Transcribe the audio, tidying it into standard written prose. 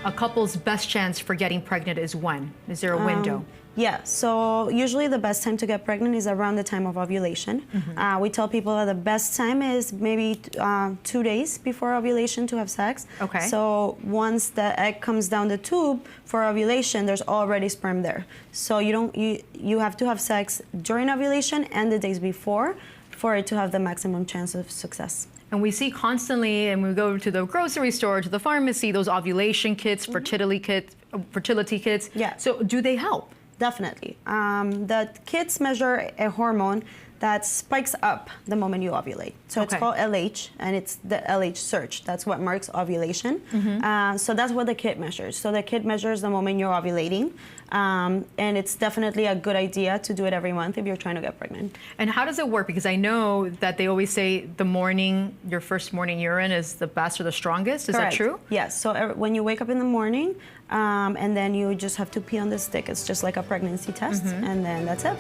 a couple's best chance for getting pregnant is when? Is there a window? Yeah, so usually the best time to get pregnant is around the time of ovulation. We tell people that the best time is maybe 2 days before ovulation to have sex. Okay. So once the egg comes down the tube for ovulation, there's already sperm there. So you have to have sex during ovulation and the days before for it to have the maximum chance of success. And we see constantly, and we go to the grocery store, to the pharmacy, those ovulation kits, fertility kits. Yeah. So do they help? Definitely. The kits measure a hormone that spikes up the moment you ovulate. So it's called LH, and it's the LH surge. That's what marks ovulation. So that's what the kit measures. So the kit measures the moment you're ovulating, and it's definitely a good idea to do it every month if you're trying to get pregnant. And how does it work? Because I know that they always say the morning, your first morning urine is the best or the strongest. Is Correct. that true? Yes. So when you wake up in the morning, and then you just have to pee on the stick. It's just like a pregnancy test, and then that's it.